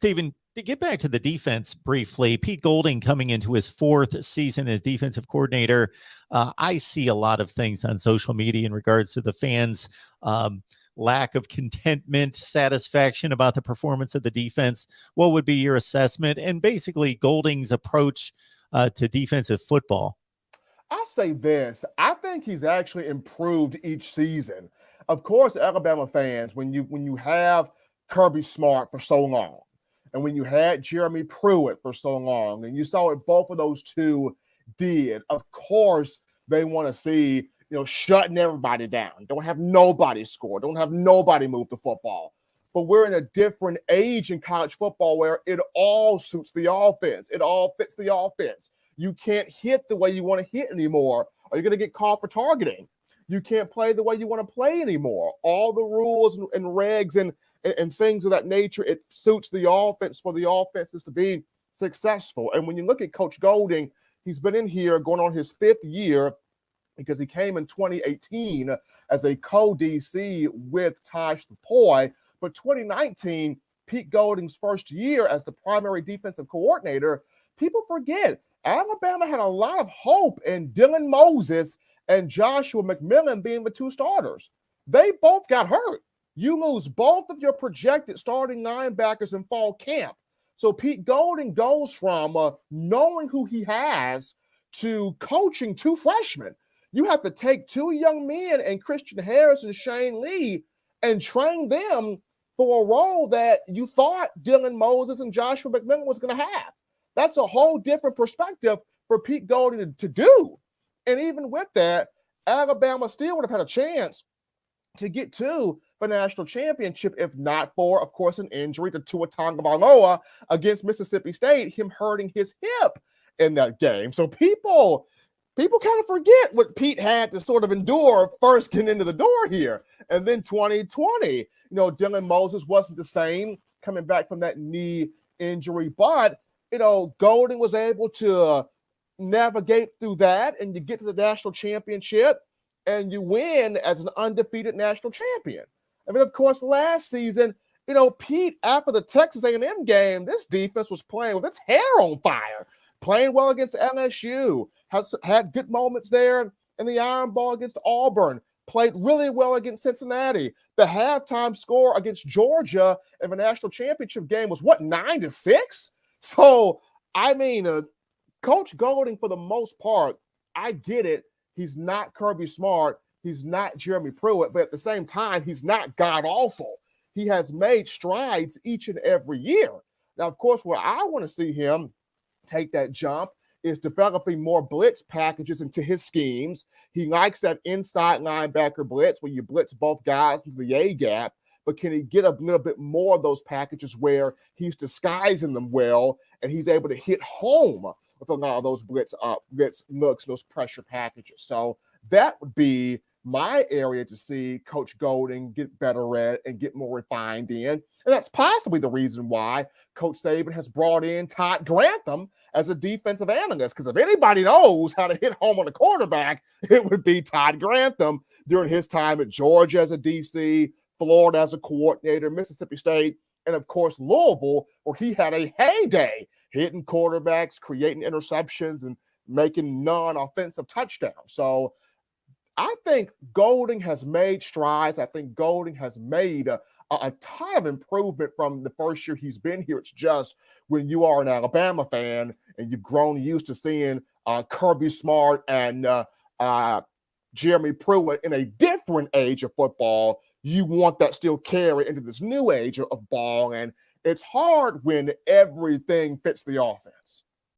Stephen, to get back to the defense briefly, Pete Golding coming into his fourth season as defensive coordinator. I see a lot of things on social media in regards to the fans' lack of contentment, satisfaction about the performance of the defense. What would be your assessment and basically Golding's approach to defensive football? I'll say this. I think he's actually improved each season. Of course, Alabama fans, when you have Kirby Smart for so long, and when you had Jeremy Pruitt for so long, and you saw what both of those two did, of course they want to see, shutting everybody down. Don't have nobody score. Don't have nobody move the football. But we're in a different age in college football where it all suits the offense. It all fits the offense. You can't hit the way you want to hit anymore, or you're going to get called for targeting. You can't play the way you want to play anymore. All the rules and regs and things of that nature, it suits the offense for the offenses to be successful. And when you look at Coach Golding, he's been in here going on his fifth year because he came in 2018 as a co-DC with Taj Tapoy. But 2019, Pete Golding's first year as the primary defensive coordinator, people forget Alabama had a lot of hope in Dylan Moses and Joshua McMillan being the two starters. They both got hurt. You lose both of your projected starting linebackers in fall camp. So Pete Golding goes from knowing who he has to coaching two freshmen. You have to take two young men and Christian Harris and Shane Lee and train them for a role that you thought Dylan Moses and Joshua McMillan was going to have. That's a whole different perspective for Pete Golding to do. And even with that, Alabama still would have had a chance to get to the national championship if not for, of course, an injury to Tua Tagovailoa against Mississippi State, him hurting his hip in that game. So people kind of forget what Pete had to sort of endure first getting into the door here. And then 2020, Dylan Moses wasn't the same coming back from that knee injury, but Golding was able to navigate through that, and you get to the national championship, and you win as an undefeated national champion. I mean, of course, last season, Pete, after the Texas A&M game, this defense was playing with its hair on fire, playing well against LSU, had good moments there in the Iron Bowl against Auburn, played really well against Cincinnati. The halftime score against Georgia in the national championship game was, 9-6? So, I mean, Coach Golding, for the most part, I get it. He's not Kirby Smart. He's not Jeremy Pruitt. But at the same time, he's not god-awful. He has made strides each and every year. Now, of course, where I want to see him take that jump is developing more blitz packages into his schemes. He likes that inside linebacker blitz where you blitz both guys into the A-gap. But can he get a little bit more of those packages where he's disguising them well and he's able to hit home with a lot of those blitz looks, those pressure packages? So that would be my area to see Coach Golding get better at and get more refined in. And that's possibly the reason why Coach Saban has brought in Todd Grantham as a defensive analyst, because if anybody knows how to hit home on the quarterback, it would be Todd Grantham during his time at Georgia as a DC, Florida as a coordinator, Mississippi State, and of course Louisville, where he had a heyday hitting quarterbacks, creating interceptions, and making non-offensive touchdowns. So I think Golding has made strides. I think Golding has made a ton of improvement from the first year he's been here. It's just when you are an Alabama fan and you've grown used to seeing Kirby Smart and Jeremy Pruitt in a different age of football, you want that still carry into this new age of ball. And it's hard when everything fits the offense.